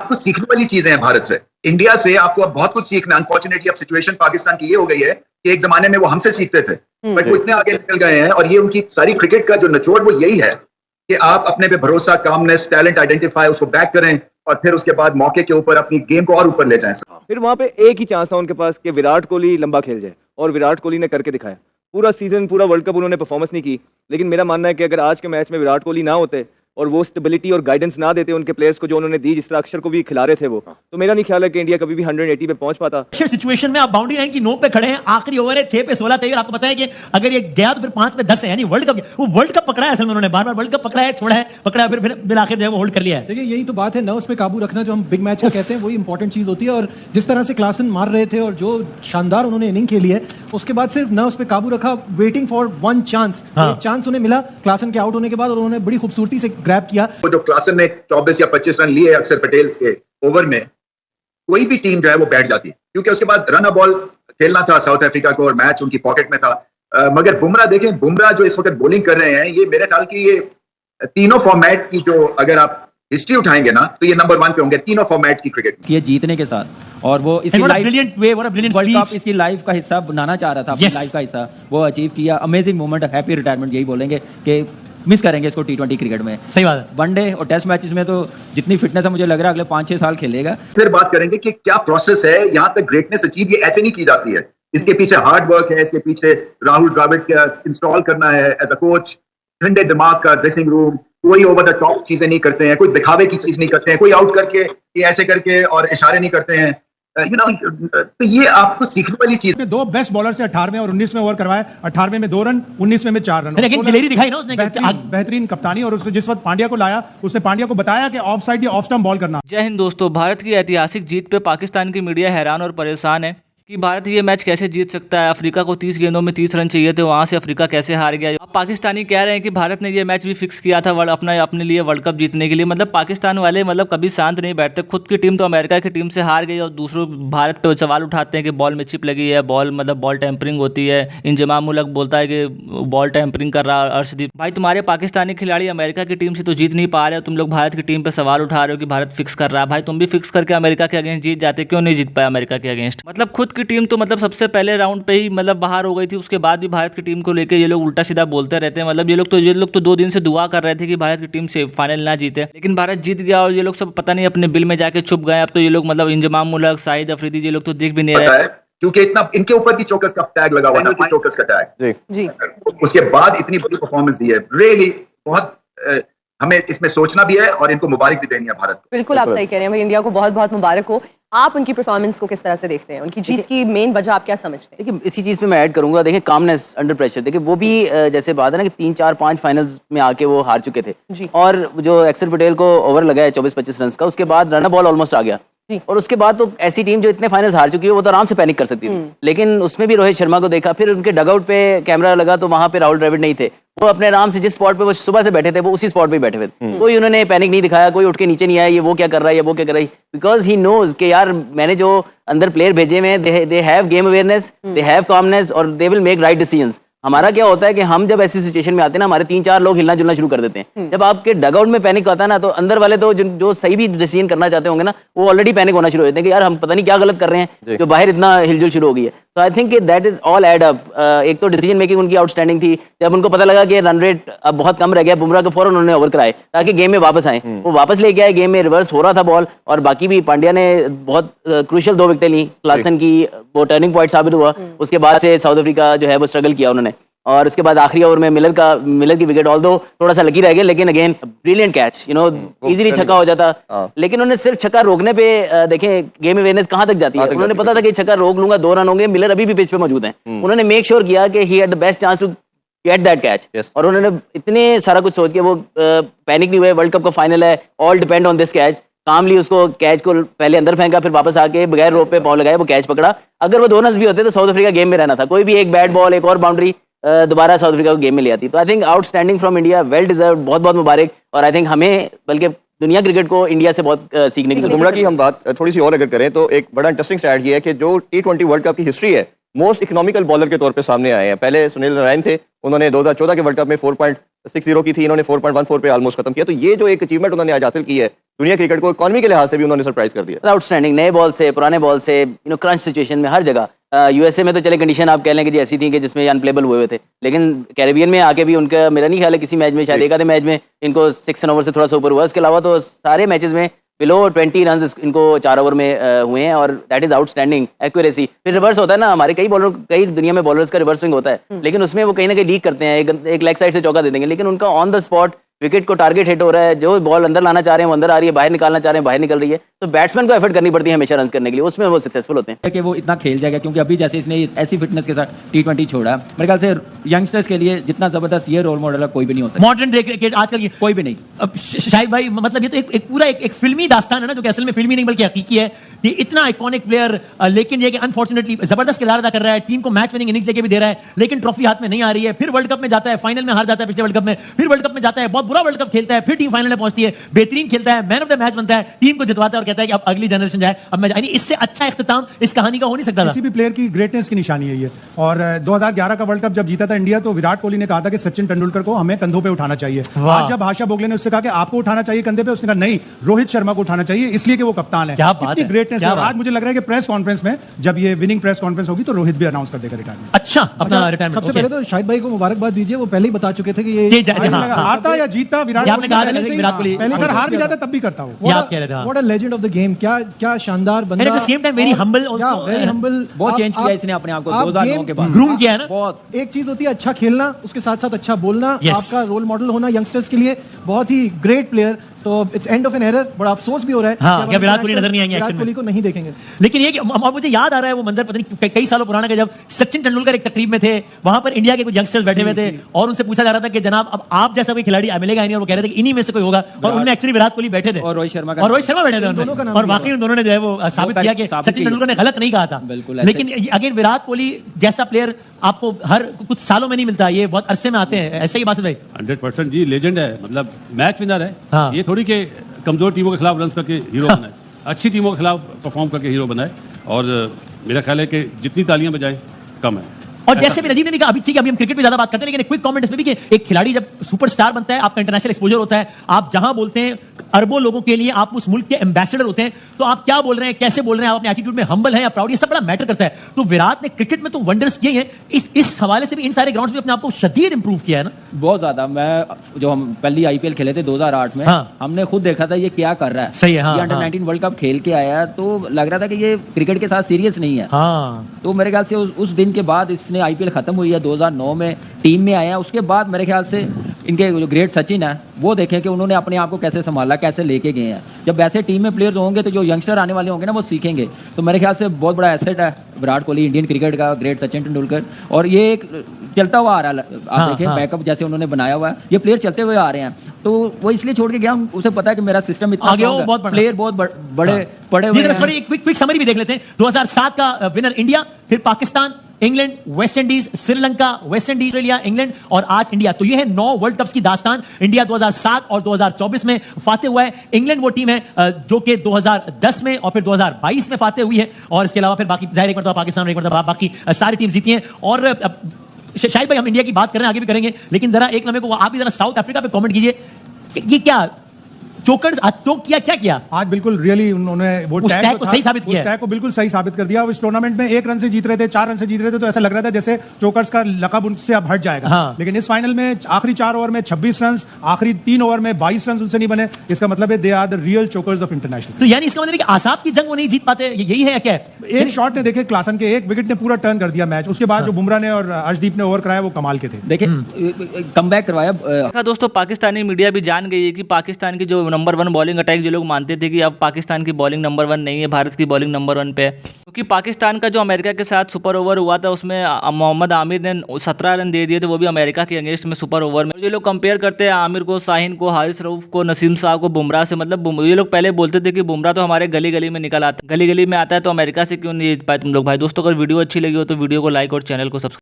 आपको सीखने वाली चीजें हैं भारत से, इंडिया से आपको अब बहुत कुछ सीखना। अनफॉर्चुनेटली अब सिचुएशन पाकिस्तान की ये हो गई है कि एक जमाने में वो हमसे सीखते थे, बट वो इतने आगे निकल गए हैं, और ये उनकी सारी क्रिकेट का जो निचोड़ वो यही है कि आप अपने पे भरोसा, कामनेस, टैलेंट आइडेंटिफाई, उसको बैक करें और फिर उसके बाद मौके के ऊपर अपनी गेम को और ऊपर ले जाएं। फिर वहां पे एक ही चांस था उनके पास कि विराट कोहली लंबा खेल जाए, और विराट कोहली ने करके दिखाया। पूरा सीजन, पूरा वर्ल्ड कप उन्होंने परफॉर्मेंस नहीं की, लेकिन मेरा मानना है कि अगर आज के मैच में विराट कोहली ना होते और वो स्टेबिलिटी और गाइडेंस ना देते उनके प्लेयर्स को जो उन्होंने दी, जिस तरह अक्षर को भी खिला रहे थे वो, तो मेरा नहीं ख्याल है कि इंडिया कभी भी 180 पे पहुंच पाता। सिचुएशन में आप बाउंड्री लाइन की नोक पे खड़े हैं, आखिरी ओवर है, 6 पे 16 चाहिए, आपको पता है कि अगर ये गया तो फिर 5 पे 10 है, यानी वर्ल्ड कप, वो वर्ल्ड कप पकड़ा है असल में उन्होंने, बार-बार वर्ल्ड कप पकड़ा है, छोड़ा है, पकड़ा है, फिर बिल आखिर जो है वो होल्ड कर लिया है। देखिए यही तो बात है, नर्व्स पे काबू रखना जो हम बिग मैच का कहते हैं, वही इंपॉर्टेंट चीज होती है। और जिस तरह से क्लासन मार रहे थे और जो शानदार उन्होंने इनिंग खेली है, उसके बाद सिर्फ नर्व्स पे काबू रखा, वेटिंग फॉर वन चांस। एक चांस उन्हें मिला क्लासन के आउट होने के बाद, और उन्होंने बड़ी खूबसूरती से ग्रैब किया। जो क्लासन ने 24 या 25 रन लिए अक्षर पटेल के ओवर में, कोई भी टीम जो है वो बैठ जाती, क्योंकि उसके बाद रन अ बॉल खेलना था साउथ अफ्रीका को और मैच उनकी पॉकेट में था। मगर बुमराह देखें, बुमराह जो इस वक्त बॉलिंग कर रहे हैं, ये मेरे ख्याल की ये तीनों फॉर्मेट की जो अगर आप हिस्ट्री उठाएंगे ना, तो ये नंबर 1 पे होंगे तीनों फॉर्मेट की क्रिकेट ये जीतने के साथ। और वो इसकी brilliant way, what a brilliant world speech, cup इसकी लाइफ का हिस्सा बनाना चाह रहा था, अपनी लाइफ का हिस्सा वो अचीव किया। अमेजिंग मोमेंट, हैप्पी रिटायरमेंट यही बोलेंगे कि मिस करेंगे इसको T20 क्रिकेट में। सही बात है। वनडे और टेस्ट मैचेस में तो जितनी फिटनेस है मुझे लग रहा है अगले 5-6 साल खेलेगा। फिर बात करेंगे कि क्या प्रोसेस है, यहाँ तक ग्रेटनेस अचीव ये ऐसे नहीं की जाती है, इसके पीछे हार्ड वर्क है, इसके पीछे राहुल द्रविड़ का इंस्टॉल करना है एज अ कोच, ठंडे दिमाग का ड्रेसिंग रूम, कोई ओवर द टॉप चीजें नहीं करते हैं, कोई दिखावे की चीज नहीं करते हैं, कोई आउट करके ये ऐसे करके और इशारे नहीं करते हैं, तो ये आपको सीखने वाली चीज। दो बेस्ट बॉलर से 18वें और 19वें ओवर करवाए, 18वें में 2 रन, 19वें में 4 रन, लेकिन दिलेरी दिखाई ना उसने, बेहतरीन कप्तानी। और उसने जिस वक्त पांड्या को लाया, उसने पांड्या को बताया कि ऑफ साइड या ऑफ स्टंप बॉल करना। जय हिंद दोस्तों, भारत की ऐतिहासिक जीत पे पाकिस्तान की मीडिया हैरान और परेशान है कि भारत ये मैच कैसे जीत सकता है। अफ्रीका को 30 गेंदों में 30 रन चाहिए थे, वहां से अफ्रीका कैसे हार गया। अब पाकिस्तानी कह रहे हैं कि भारत ने ये मैच भी फिक्स किया था अपने लिए वर्ल्ड कप जीतने के लिए। मतलब पाकिस्तान वाले कभी शांत नहीं बैठते। खुद की टीम तो अमेरिका की टीम से हार गई और दूसरों भारत पे सवाल उठाते हैं कि बॉल में चिप लगी है, बॉल टैंपरिंग होती है। इंजमाम उलग बोलता है कि बॉल टैंपरिंग कर रहा है अर्शदीप। भाई तुम्हारे पाकिस्तानी खिलाड़ी अमेरिका की टीम से तो जीत नहीं पा रहे हो, तुम लोग भारत की टीम पर सवाल उठा रहे हो कि भारत फिक्स कर रहा है। भाई तुम भी फिक्स करके अमेरिका के अगेंस्ट जीत जाते, क्यों नहीं जीत पाए अमेरिका के अगेंस्ट। मतलब खुद की टीम तो सबसे पहले राउंड पे ही बाहर हो गई थी, उसके बाद भी भारत की टीम को लेके ये लोग उल्टा सीधा बोलते रहते हैं। मतलब ये लोग तो 2 दिन से दुआ कर रहे थे कि भारत की टीम से फाइनल ना जीते, लेकिन भारत जीत गया और ये लोग सब पता नहीं अपने बिल में जाके छुप गए। अब तो ये लोग इंजमाम उलग, शाहिद अफरीदी, ये लोग तो दिख भी नहीं रहे, क्योंकि इतना इनके ऊपर भी चौकस का टैग लगा हुआ था, चौकस का टैग जी। उसके बाद इतनी बड़ी परफॉर्मेंस दी है, रियली बहुत हमें इसमें सोचना भी है और इनको मुबारक भी देनी है भारत को। बिल्कुल आप सही कह रहे हैं भाई, इंडिया को बहुत बहुत मुबारक हो। आप उनकी परफॉर्मेंस को किस तरह से देखते हैं, उनकी जीत की मेन वजह आप क्या समझते हैं? देखिए इसी चीज़ पे मैं ऐड करूंगा, देखिए कामनेस अंडर प्रेशर। देखिए वो भी जैसे बात है ना कि 3, 4, 5 फाइनल्स में आके वो हार चुके थे, और जो अक्षर पटेल को ओवर लगा है 24-25 रन का, उसके बाद रन बॉल ऑलमोस्ट आ गया, और उसके बाद तो ऐसी टीम जो इतने फाइनल्स हार चुकी है वो तो आराम से पैनिक कर सकती थी। लेकिन उसमें भी रोहित शर्मा को देखा, फिर उनके डगआउट पे कैमरा लगा तो वहां पे राहुल द्रविड़ नहीं थे, वो अपने आराम से जिस स्पॉट पे वो सुबह से बैठे थे वो उसी स्पॉट पे बैठे हुए थे। कोई उन्होंने पैनिक नहीं दिखाया, कोई उठ के नीचे नहीं आया ये वो क्या कर रहा है या वो क्या कर रहा है, बिकॉज ही नोज कि यार मैंने जो अंदर प्लेयर भेजे हुए हैं, they have game awareness, they have calmness और they will make right decisions. हमारा क्या होता है कि हम जब ऐसी सिचुएशन में आते हैं ना, हमारे 3-4 लोग हिलना जुलना शुरू कर देते हैं। जब आपके डगआउट में पैनिक आता है ना, तो अंदर वाले तो जो सही भी डिसीजन करना चाहते होंगे ना, वो ऑलरेडी पैनिक होना शुरू हो जाते हैं कि यार हम पता नहीं क्या गलत कर रहे हैं, जो बाहर इतना हिलजुल शुरू हो गई है। तो I think that is all add up. एक तो डिसीजन मेकिंग उनकी आउटस्टैंडिंग थी, जब उनको पता लगा कि रन रेट अब बहुत कम रह गया, बुमराह को फौरन उन्होंने ओवर कराए ताकि गेम में वापस आए। वो वापस लेके आए, गेम में रिवर्स हो रहा था बॉल, और बाकी भी पांड्या ने बहुत क्रूशियल 2 विकेटें ली, क्लासन की वो टर्निंग पॉइंट साबित हुआ। उसके बाद से साउथ अफ्रीका जो है वो स्ट्रगल किया उन्होंने, और उसके बाद आखिरी ओवर में मिलर की विकेट ऑल्दो थोड़ा सा लकी रह गया, लेकिन अगेन ब्रिलियंट कैच, इजीली छक्का हो जाता। लेकिन उन्होंने सिर्फ छक्का रोकने पे देखें गेम अवेयरनेस कहां तक जाती है। उन्होंने पता था कि छक्का रोक लूंगा 2 रन होंगे, मिलर अभी भी पिच पे मौजूद हैं। उन्होंने मेक श्योर किया कि he had the best chance to get that catch, और उन्होंने इतने सारा कुछ सोच के वो पैनिक नहीं हुए। वर्ल्ड कप का फाइनल है, all depend on this catch. Calmly उसको कैच को पहले अंदर फेंका, फिर वापस आके बगैर रोप पे बॉल लगाए वो कैच पकड़ा। अगर वो 2 रन भी होते तो साउथ अफ्रीका गेम में रहना था। कोई भी एक बैट बॉल, एक और बाउंड्री दोबारा साउथ अफ्रीका को गेम में ले आती। तो I think outstanding from India, well deserve, बहुत बहुत मुबारक। और आई थिंक हमें बल्कि दुनिया क्रिकेट को इंडिया से बहुत सीखने की। बुमराह की हम बात थोड़ी सी और अगर करें तो एक बड़ा इंटरेस्टिंग स्टैट ये है कि जो T20 वर्ल्ड कप की हिस्ट्री है, मोस्ट इकोनॉमिकल बॉलर के तौर पे सामने आए हैं। पहले सुनील नारायण थे, उन्होंने 2014 के वर्ल्ड कप में 4.60 की थी, इन्होंने 4.14 पे ऑलमोस्ट खत्म किया। तो ये जो एक अचीवमेंट उन्होंने आज हासिल की है, दुनिया क्रिकेट को इकॉनमी के लिहाज से भी उन्होंने सरप्राइज कर दिया। आउटस्टैंडिंग, नए बॉल से, पुराने बॉल से, क्रंच सिचुएशन में हर जगह। यूएसए में तो चले कंडीशन आप कह लें कि जी ऐसी थी कि जिसमें अनप्लेबल हुए थे, लेकिन कैरेबियन में आके भी उनका मेरा नहीं ख्याल है किसी मैच में, शायद एक आधे मैच में इनको 6 ओवर से थोड़ा सा ऊपर हुआ, उसके अलावा तो सारे मैचेस में बिलो 20 रन इनको 4 ओवर में हुए हैं, और दैट इज आउटस्टैंडिंग एक्यूरेसी। फिर रिवर्स होता है ना, हमारे कई दुनिया में बॉलर्स का रिवर्स स्विंग होता है, लेकिन उसमें वो कहीं ना कहीं लीक करते हैं, एक लेग साइड से चौका दे देंगे, लेकिन उनका ऑन द स्पॉट विकेट को टारगेट हिट हो रहा है, जो बॉल अंदर लाना चाह रहे हैं वो अंदर आ रही है, बाहर निकालना चाह रहे हैं बाहर निकल रही है, तो बैट्समैन को एफर्ट करनी पड़ती है हमेशा रन करने के लिए, उसमें वो सक्सेसफुल होते हैं कि वो इतना खेल जाएगा, क्योंकि अभी जैसे इसने ऐसी फिटनेस के साथ T20 छोड़ा, मेरे ख्याल से यंगस्टर्स के लिए जितना जबरदस्त ये रोल मॉडल है कोई भी नहीं हो सकता। मॉडर्न क्रिकेट आजकल की कोई भी नहीं। अब शाहिद भाई, मतलब ये तो एक पूरा एक फिल्मी दास्तान है ना, जो कि असल में फिल्मी नहीं बल्कि हकीकी है। ये इतना आइकॉनिक प्लेयर, लेकिन ये कि अनफॉर्चुनेटली जबरदस्त किरदार अदा कर रहा है, टीम को मैच विनिंग इनिंग्स देके भी दे रहा है, लेकिन ट्रॉफी हाथ में नहीं आ रही है। फिर वर्ल्ड कप में जाता है, फाइनल में हार जाता है पिछले वर्ल्ड कप में, फिर वर्ल्ड कप में जाता है, बहुत बुरा वर्ल्ड कप खेलता है, फिर टीम फाइनल में पहुंचती है, बेहतरीन खेलता है, मैन ऑफ द मैच बनता है, टीम को जितवाता है और कहता है कि अब अगली जनरेशन जाए, अब मैं, यानी इससे अच्छा इख्तिताम इस कहानी का हो नहीं सकता था। किसी भी प्लेयर की ग्रेटनेस की निशानी है ये। और 2011 का वर्ल्ड कप जब जीता था इंडिया, तो विराट कोहली ने कहा था कि सचिन तेंदुलकर को हमें कंधों पे उठाना चाहिए। आज जब आशा भोगले ने उससे कहा कि आपको उठाना चाहिए कंधे पे, उसने कहा नहीं, रोहित शर्मा को उठाना चाहिए, इसलिए कि वो कप्तान है। क्या बात इतनी है, ग्रेटनेस क्या है। और बात। आज मुझे लग रहा है कि प्रेस कॉन्फ्रेंस में जब ये विनिंग प्रेस कॉन्फ्रेंस होगी तो रोहित भी अनाउंस कर देगा रिटायरमेंट। अच्छा, अपना रिटायरमेंट। सबसे पहले तो शाहिद भाई को मुबारकबाद दीजिए, वो पहले ही बता चुके थे कि ये हारता या जीतता विराट आपने कहा था कि विराट कोहली पहले सर हार भी जाता तब भी करता हूँ। याद कह रहे थे, हाँ। What a legend of the game, क्या शानदार बंदा, at the same time very humble also, very humble. बहुत चेंज किया इसने अपने आप को 2009 के बाद, ग्रूम किया है ना। बहुत। एक चीज होती है अच्छा खेलना, उसके साथ साथ अच्छा बोलना, Yes. आपका रोल मॉडल होना यंगस्टर्स के लिए, बहुत ही ग्रेट प्लेयर। तो it's end of an error, बड़ा अफसोस भी हो रहा है हाँ, कि क्या हम विराट कोहली नजर नहीं आएंगे विराट एक्शन में। कोहली को नहीं देखेंगे। लेकिन ये कि और मुझे याद आ रहा है वो मंजर, पता नहीं कई सालों पुराना, कि जब सचिन तेंदुलकर एक तकरीब में थे, वहां पर इंडिया के कुछ यंगस्टर्स बैठे हुए थे और उनसे पूछा जा रहा था कि जनाब अब आप जैसा कोई खिलाड़ी मिलेगा नहीं, और वो कह रहे थे कि इन्हीं में से कोई होगा, और उन्होंने एक्चुअली विराट कोहली बैठे थे और रोहित शर्मा बैठे थे दोनों का नाम और लिया। वाकई उन दोनों ने जो है वो साबित किया कि सचिन तेंदुलकर ने गलत नहीं कहा था। बिल्कुल ऐसे। लेकिन अगेन विराट कोहली जैसा प्लेयर आपको हर कुछ सालों में नहीं मिलता, ये बहुत अरसे में आते हैं, ऐसा ही बात है भाई। 100% जी, लेजेंड है, मतलब मैच विनर है। हाँ। ये थोड़ी के कमजोर टीमों के खिलाफ रन करके हीरो बनाए, अच्छी टीमों के खिलाफ परफॉर्म करके हीरो बनाए, और मेरा ख्याल है कि जितनी तालियां बजाएं कम है। और जैसे भी नजीब ने भी कहा, अभी ठीक है अभी हम क्रिकेट पे ज्यादा बात करते हैं, लेकिन एक क्विक कमेंट इसमें भी कि एक खिलाड़ी जब सुपरस्टार बनता है, आपका इंटरनेशनल एक्सपोजर होता है, आप जहां बोलते हैं अरबों लोगों के लिए आप उस मुल्क के एम्बेसडर होते हैं, तो आप क्या बोल रहे हैं, कैसे बोल रहे हैं, आप अपने एटीट्यूड में हम्बल हैं या प्राउड, ये सब बड़ा मैटर करता है। तो विराट ने क्रिकेट में तो वंडर्स किए हैं, इस हवाले से भी इन सारे ग्राउंड्स में अपने आप को शदीद इंप्रूव किया है ना। बहुत ज्यादा। मैं जो हम पहली IPL खेले थे 2008 में, हाँ। हमने खुद देखा था ये क्या कर रहा है। सही है, हाँ, ये अंडर 19 वर्ल्ड कप खेल के आया, तो लग रहा था कि ये क्रिकेट के साथ सीरियस नहीं है। हाँ। तो मेरे ख्याल से उस दिन के बाद इसने IPL खत्म हुई है 2009 में, टीम में आया, उसके बाद मेरे ख्याल से इनके जो ग्रेट सचिन है वो देखें कि उन्होंने अपने आप को कैसे संभाला, कैसे लेके गए हैं। जब ऐसे टीम में प्लेयर्स होंगे तो जो यंगस्टर आने वाले होंगे ना वो सीखेंगे। तो मेरे ख्याल से बहुत बड़ा एसेट है विराट कोहली, इंडियन क्रिकेट का, ग्रेट सचिन तेंदुलकर, और ये एक चलता हुआ आ रहा है। आप देखें बैकअप जैसे उन्होंने बनाया हुआ है, ये प्लेयर चलते हुए आ रहे हैं, तो वो इसलिए छोड़ के गया, उसे पता है कि मेरा सिस्टम इतना आगे strong है, बहुत बड़ा प्लेयर बहुत बड़े पड़े हुए हैं। एक क्विक समरी भी देख लेते हैं। 2007 का विनर इंडिया, फिर Pakistan, England, West Indies, Sri Lanka, West Indies, Australia, England और आज इंडिया। तो ये है 9 वर्ल्ड कप्स की दास्तान। इंडिया 2007 और 2024 में फातेह हुआ है। इंग्लैंड वो टीम है जो कि 2010 में और फिर 2022 में फातेह हुई है, और इसके अलावा फिर बाकी जाहिर एक मरतबा पाकिस्तान और एक मरतबा बाकी सारी टीम जीती हैं। और शाहिद भाई हम इंडिया की बात कर रहे हैं, आगे भी करेंगे, लेकिन जरा एक लम्हे को आप भी जरा साउथ अफ्रीका पे कमेंट कीजिए, ये क्या चोकर्स चोक किया, क्या किया आज? बिल्कुल रियली उन्होंने वो उस टैग को सही साबित किया, उस टैग को बिल्कुल सही साबित कर दिया। इस टूर्नामेंट में 1 रन से जीत रहे थे, 4 रन से जीत रहे थे, तो ऐसा लग रहा था जैसे चोकर्स का लकब उनसे अब हट जाएगा। हाँ। लेकिन इस फाइनल में आखिरी 4 ओवर में 26 रन, आखिरी 3 ओवर में 22 रन उनसे नहीं बने। इसका मतलब है they are the real chokers of international. तो यानी इसका मतलब है कि आसाब की जंग वो नहीं जीत पाते, यही है क्या? एक शॉट ने देखे क्लासन के, एक विकेट ने पूरा टर्न कर दिया मैच। उसके बाद जो बुमराह ने और अर्शदीप ने ओवर कराया वो कमाल के थे। देखिए कमबैक करवाया। देखा दोस्तों, पाकिस्तानी मीडिया भी जान गई है कि पाकिस्तान की जो नंबर 1 बॉलिंग अटैक जो लोग मानते थे कि अब पाकिस्तान की बॉलिंग नंबर 1 नहीं है, भारत की बॉलिंग नंबर 1 पे है, क्योंकि पाकिस्तान का जो अमेरिका के साथ सुपर ओवर हुआ था उसमें मोहम्मद आमिर ने 17 रन दे दिए थे, वो भी अमेरिका के अगेंस्ट में सुपर ओवर में। जो लोग कंपेयर करते हैं आमिर को, शाहीन को, हारिस रऊफ को, नसीम साहब को, बुमराह से, मतलब ये लोग पहले बोलते थे कि बुमराह तो हमारे गली गली में निकल आता है, गली गली में आता है, तो अमेरिका से क्यों नहीं जीत पाए तुम लोग। भाई दोस्तों, अगर वीडियो अच्छी लगी हो तो वीडियो को लाइक और चैनल को सब्सक्राइब